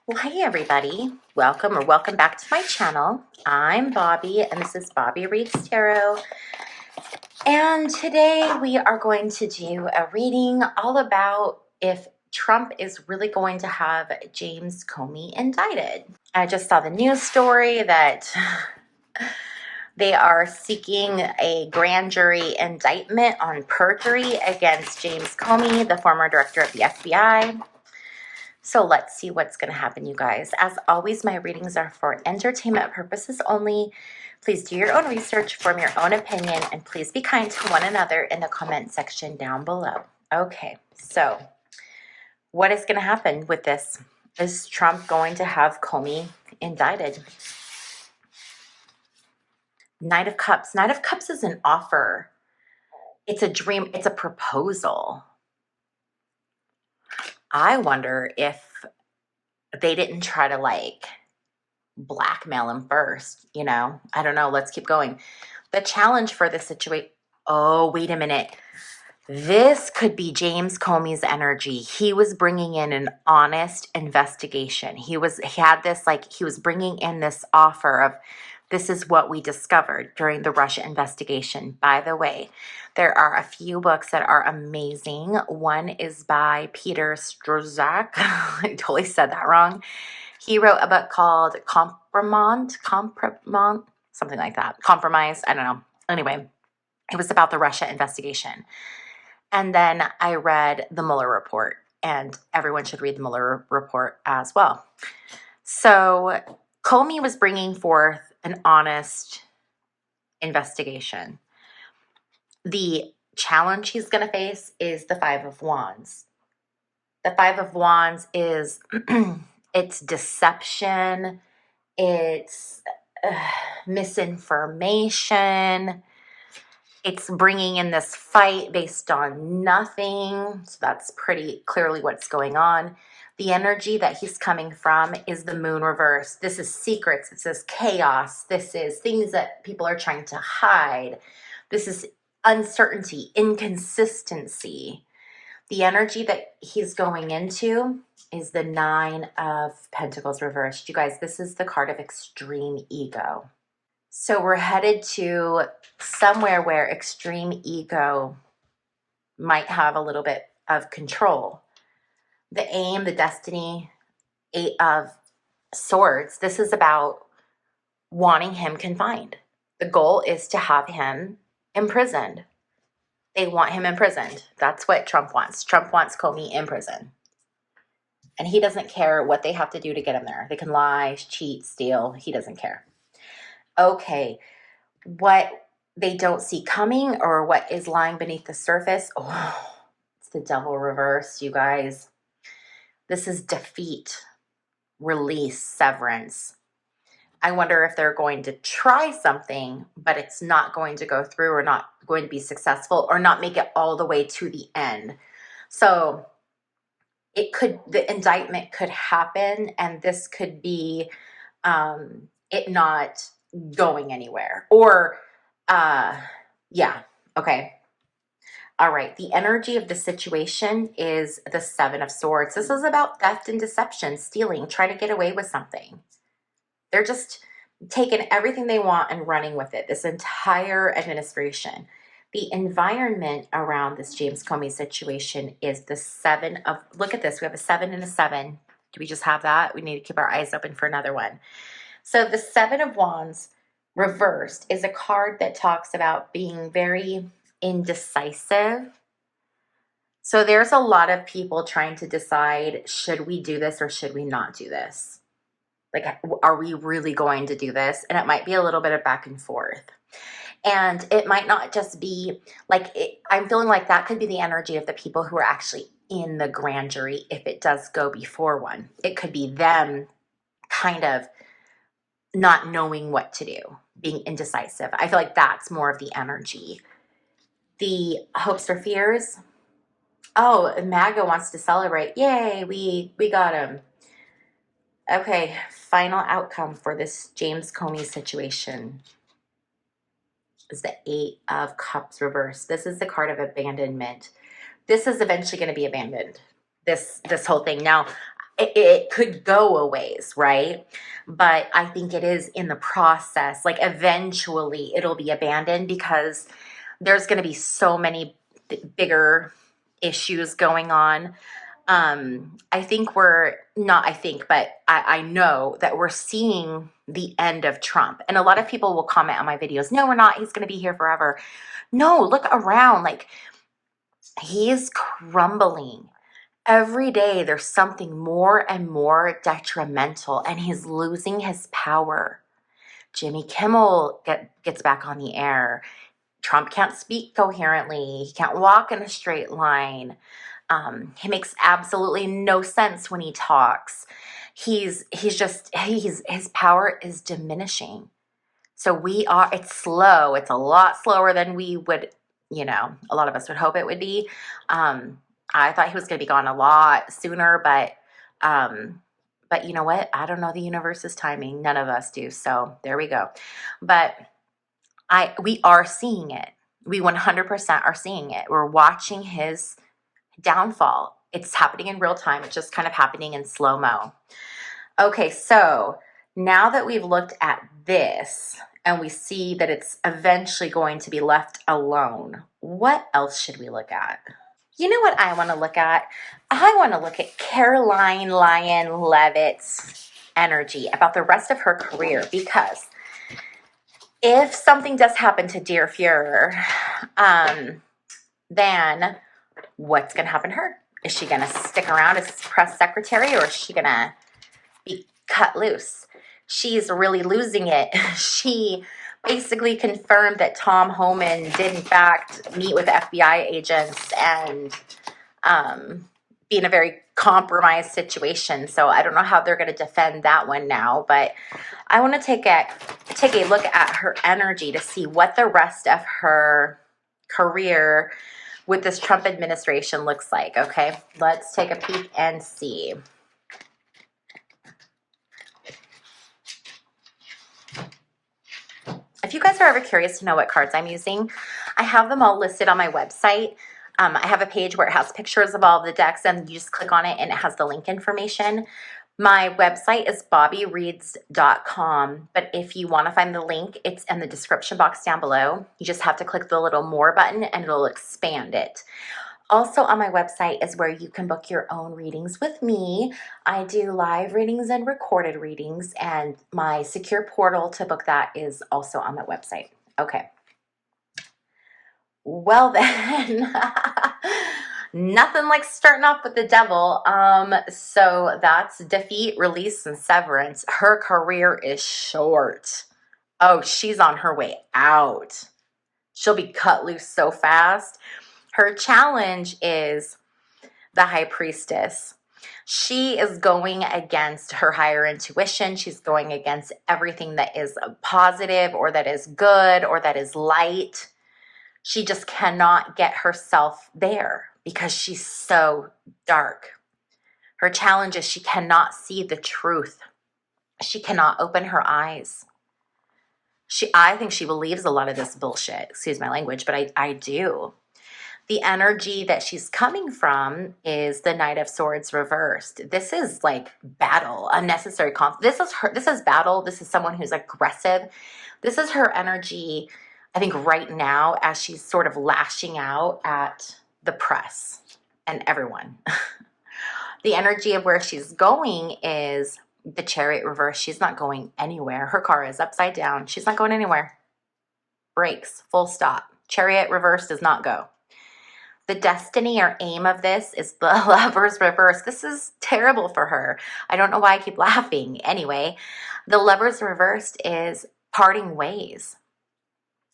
Well, hey everybody. Welcome back to my channel. I'm Bobbie and this is Bobbie Reads Tarot. And today we are going to do a reading all about if Trump is really going to have James Comey indicted. I just saw the news story that they are seeking a grand jury indictment on perjury against James Comey, the former director of the FBI. So let's see what's going to happen, you guys. As always, my readings are for entertainment purposes only. Please do your own research, form your own opinion, and please be kind to one another in the comment section down below. Okay, so what is going to happen with this? Is Trump going to have Comey indicted? Knight of Cups. Knight of Cups is an offer. It's a dream. It's a proposal. I wonder if they didn't try to blackmail him first, you know? I don't know. Let's keep going. The challenge for this situation. Oh, wait a minute. This could be James Comey's energy. He was bringing in an honest investigation. He was bringing in this offer of, this is what we discovered during the Russia investigation. By the way, there are a few books that are amazing. One is by Peter Strzok. I totally said that wrong. He wrote a book called Compromise, something like that. Compromise, I don't know. Anyway, it was about the Russia investigation. And then I read the Mueller report, and everyone should read the Mueller report as well. So Comey was bringing forth an honest investigation. The challenge he's going to face is the Five of Wands. The Five of Wands is it's deception, it's misinformation, it's bringing in this fight based on nothing. So that's pretty clearly what's going on. The energy that he's coming from is the moon reverse. This is secrets. This is chaos. This is things that people are trying to hide. This is uncertainty, inconsistency. The energy that he's going into is the Nine of Pentacles reversed. You guys, this is the card of extreme ego. So we're headed to somewhere where extreme ego might have a little bit of control. The aim, the destiny, Eight of Swords, this is about wanting him confined. The goal is to have him imprisoned. They want him imprisoned. That's what Trump wants. Trump wants Comey in prison. And he doesn't care what they have to do to get him there. They can lie, cheat, steal. He doesn't care. Okay, what they don't see coming or what is lying beneath the surface. Oh, it's the Devil reverse, you guys. This is defeat, release, severance. I wonder if they're going to try something, but it's not going to go through or not going to be successful or not make it all the way to the end. So the indictment could happen, and this could be it not going anywhere. Or, yeah, okay. All right, the energy of the situation is the Seven of Swords. This is about theft and deception, stealing, trying to get away with something. They're just taking everything they want and running with it, this entire administration. The environment around this James Comey situation is the Seven of, look at this, we have a 7 and a 7. Do we just have that? We need to keep our eyes open for another one. So the Seven of Wands reversed is a card that talks about being very indecisive. So there's a lot of people trying to decide, should we do this or should we not do this? Like, are we really going to do this? And it might be a little bit of back and forth. And it might not just be like, I'm feeling like that could be the energy of the people who are actually in the grand jury if it does go before one. It could be them kind of not knowing what to do, being indecisive. I feel like that's more of the energy. The hopes or fears. Oh, MAGA wants to celebrate. Yay, we got him. Okay, final outcome for this James Comey situation is the Eight of Cups reversed. This is the card of abandonment. This is eventually going to be abandoned, this whole thing. Now, it could go a ways, right? But I think it is in the process. Like eventually it'll be abandoned because there's going to be so many bigger issues going on. I think we're not, I think, but I know that we're seeing the end of Trump. And a lot of people will comment on my videos, no, we're not. He's going to be here forever. No, look around. Like, he is crumbling. Every day there's something more and more detrimental, and he's losing his power. Jimmy Kimmel gets back on the air. Trump can't speak coherently. He can't walk in a straight line. He makes absolutely no sense when he talks. His power is diminishing. So it's slow. It's a lot slower than we would, a lot of us would hope it would be. I thought he was going to be gone a lot sooner, but you know what? I don't know the universe's timing. None of us do. So there we go. But we are seeing it. We 100% are seeing it. We're watching his downfall. It's happening in real time. It's just kind of happening in slow-mo. Okay, so now that we've looked at this and we see that it's eventually going to be left alone, what else should we look at? You know what I want to look at? I want to look at Karoline Leavitt's energy about the rest of her career, because if something does happen to dear Fuhrer, then what's going to happen to her? Is she going to stick around as press secretary, or is she going to be cut loose? She's really losing it. She basically confirmed that Tom Homan did in fact meet with FBI agents and be in a very compromised situation. So I don't know how they're going to defend that one now, but I want to take a look at her energy to see what the rest of her career with this Trump administration looks like. Okay, let's take a peek and see. If you guys are ever curious to know what cards I'm using, I have them all listed on my website. I have a page where it has pictures of all of the decks, and you just click on it and it has the link information. My website is bobbiereads.com, but if you want to find the link, it's in the description box down below. You just have to click the little more button and it'll expand it. Also on my website is where you can book your own readings with me. I do live readings and recorded readings, and my secure portal to book that is also on that website. Okay. Well then, nothing like starting off with the devil. So that's defeat, release, and severance. Her career is short. Oh, she's on her way out. She'll be cut loose so fast. Her challenge is the High Priestess. She is going against her higher intuition. She's going against everything that is positive or that is good or that is light. She just cannot get herself there because she's so dark. Her challenge is she cannot see the truth. She cannot open her eyes. I think she believes a lot of this bullshit. Excuse my language, but I do. The energy that she's coming from is the Knight of Swords reversed. This is like battle, unnecessary conflict. This is battle. This is someone who's aggressive. This is her energy, I think, right now, as she's sort of lashing out at the press and everyone. The energy of where she's going is the Chariot reverse. She's not going anywhere. Her car is upside down. She's not going anywhere. Brakes, full stop. Chariot reverse does not go. The destiny or aim of this is the Lover's reverse. This is terrible for her. I don't know why I keep laughing. Anyway, the Lover's reversed is parting ways.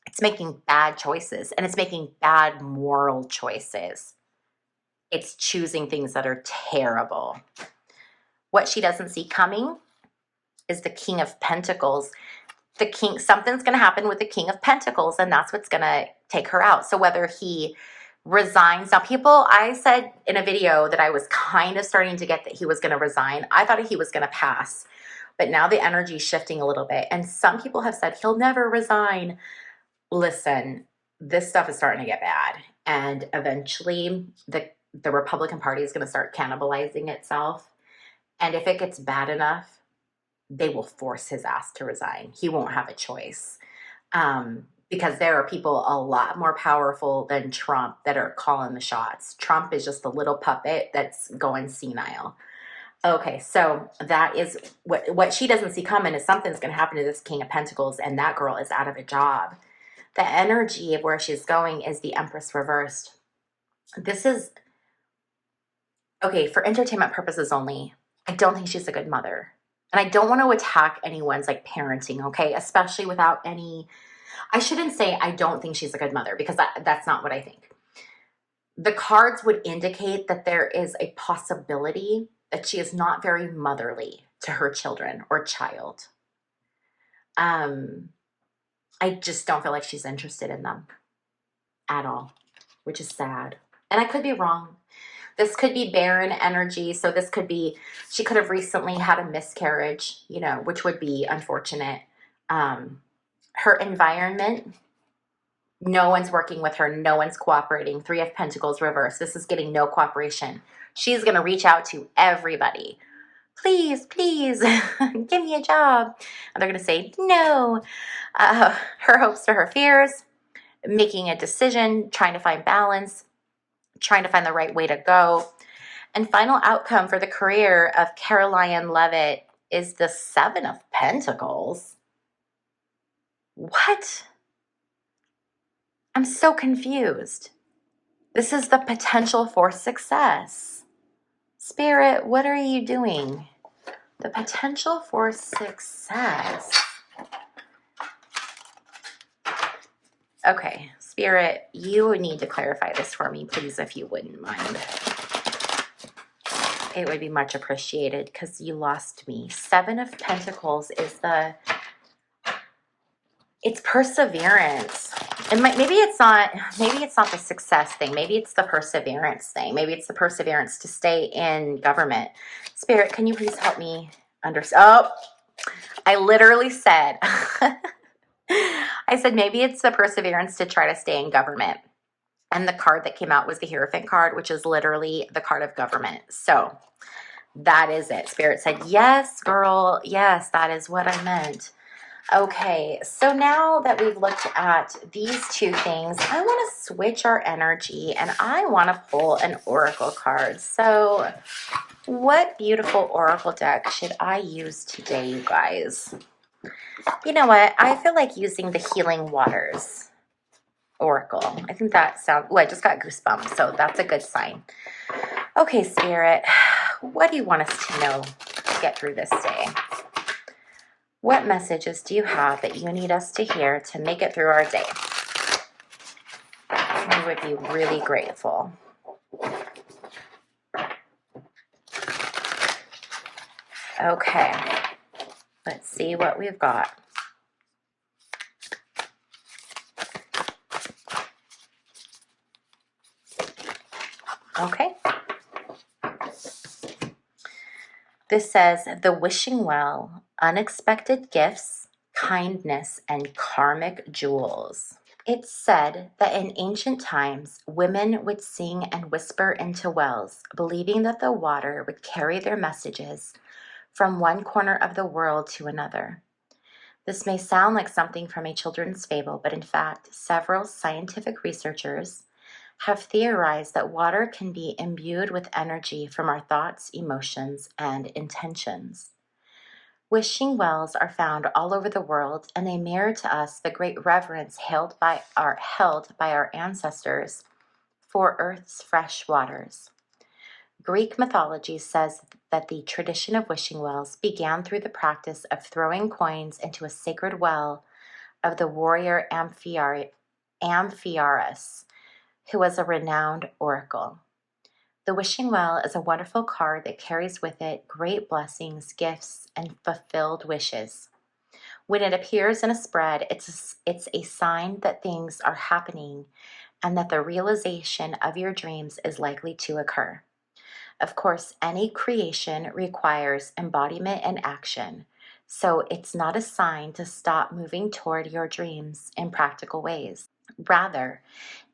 It's making bad choices, and it's making bad moral choices. It's choosing things that are terrible. What she doesn't see coming is the King of Pentacles. Something's going to happen with the King of Pentacles, and that's what's going to take her out. So whether he resigns. Now, I said in a video that I was kind of starting to get that he was going to resign. I thought he was going to pass, but now the energy is shifting a little bit. And some people have said he'll never resign. Listen, this stuff is starting to get bad. And eventually the Republican Party is going to start cannibalizing itself. And if it gets bad enough, they will force his ass to resign. He won't have a choice. Because there are people a lot more powerful than Trump that are calling the shots. Trump is just a little puppet that's going senile. Okay, so that is what she doesn't see coming is something's going to happen to this King of Pentacles, and that girl is out of a job. The energy of where she's going is the Empress reversed. This is, okay, for entertainment purposes only, I don't think she's a good mother. And I don't want to attack anyone's like parenting, okay? Especially without any, I shouldn't say I don't think she's a good mother, because that's not what I think. The cards would indicate that there is a possibility that she is not very motherly to her children or child. I just don't feel like she's interested in them at all, which is sad. And I could be wrong. This could be barren energy. So this could be, she could have recently had a miscarriage, you know, which would be unfortunate. Her environment, no one's working with her. No one's cooperating. 3 of Pentacles reverse. This is getting no cooperation. She's going to reach out to everybody. Please, please, give me a job. And they're going to say no. Her hopes to her fears, making a decision, trying to find balance, trying to find the right way to go. And final outcome for the career of Karoline Leavitt is the 7 of Pentacles. What? I'm so confused. This is the potential for success. Spirit, what are you doing? The potential for success. Okay, Spirit, you need to clarify this for me, please, if you wouldn't mind. It would be much appreciated because you lost me. 7 of Pentacles is it's perseverance. And maybe it's not the success thing. Maybe it's the perseverance thing. Maybe it's the perseverance to stay in government. Spirit, can you please help me understand? Oh, I literally said, I said, maybe it's the perseverance to try to stay in government. And the card that came out was the Hierophant card, which is literally the card of government. So that is it. Spirit said, yes, girl. Yes, that is what I meant. Okay, so now that we've looked at these 2 things, I want to switch our energy and I want to pull an oracle card. So what beautiful oracle deck should I use today, you guys? You know what? I feel like using the Healing Waters oracle. I think that sounds, I just got goosebumps, so that's a good sign. Okay, Spirit, what do you want us to know to get through this day? What messages do you have that you need us to hear to make it through our day? We would be really grateful. Okay, let's see what we've got. Okay. This says, the wishing well, unexpected gifts, kindness, and karmic jewels. It's said that in ancient times, women would sing and whisper into wells, believing that the water would carry their messages from one corner of the world to another. This may sound like something from a children's fable, but in fact, several scientific researchers have theorized that water can be imbued with energy from our thoughts, emotions, and intentions. Wishing wells are found all over the world, and they mirror to us the great reverence held by our ancestors for Earth's fresh waters. Greek mythology says that the tradition of wishing wells began through the practice of throwing coins into a sacred well of the warrior Amphiaraus, who was a renowned oracle. The wishing well is a wonderful card that carries with it great blessings, gifts, and fulfilled wishes. When it appears in a spread, it's a sign that things are happening and that the realization of your dreams is likely to occur. Of course, any creation requires embodiment and action, so it's not a sign to stop moving toward your dreams in practical ways. Rather,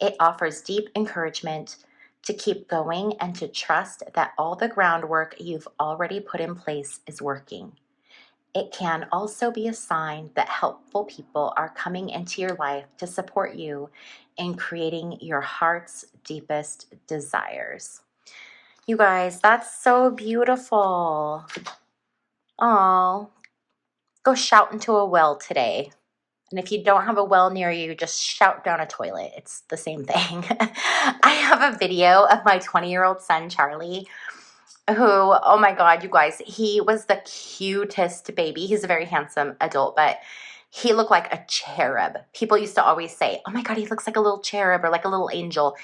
it offers deep encouragement to keep going and to trust that all the groundwork you've already put in place is working. It can also be a sign that helpful people are coming into your life to support you in creating your heart's deepest desires. You guys, that's so beautiful. Oh, go shout into a well today. And if you don't have a well near you, just shout down a toilet. It's the same thing. I have a video of my 20-year-old son, Charlie, who, oh my God, you guys, he was the cutest baby. He's a very handsome adult, but he looked like a cherub. People used to always say, oh my God, he looks like a little cherub or like a little angel.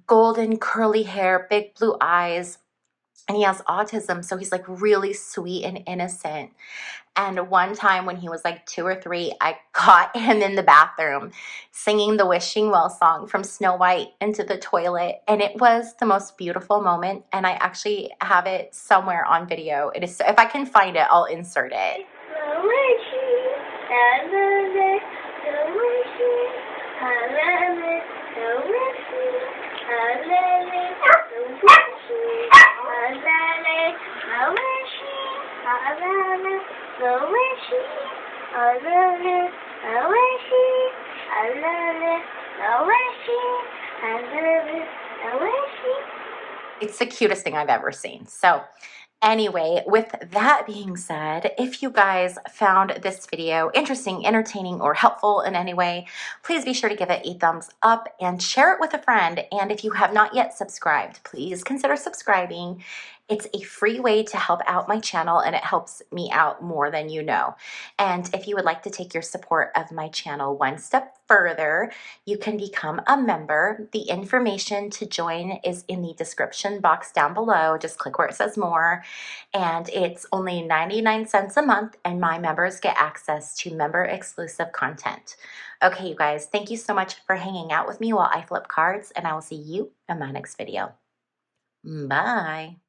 Golden curly hair, big blue eyes. And he has autism, so he's like really sweet and innocent. And one time when he was like 2 or 3, I caught him in the bathroom singing the Wishing Well song from Snow White into the toilet. And it was the most beautiful moment. And I actually have it somewhere on video. It is, if I can find it, I'll insert it. It's the cutest thing I've ever seen. So anyway, with that being said, if you guys found this video interesting, entertaining, or helpful in any way, please be sure to give it a thumbs up and share it with a friend. And if you have not yet subscribed, please consider subscribing. It's a free way to help out my channel, and it helps me out more than you know. And if you would like to take your support of my channel one step further, you can become a member. The information to join is in the description box down below. Just click where it says more. And it's only 99 cents a month, and my members get access to member exclusive content. Okay, you guys, thank you so much for hanging out with me while I flip cards, and I will see you in my next video. Bye.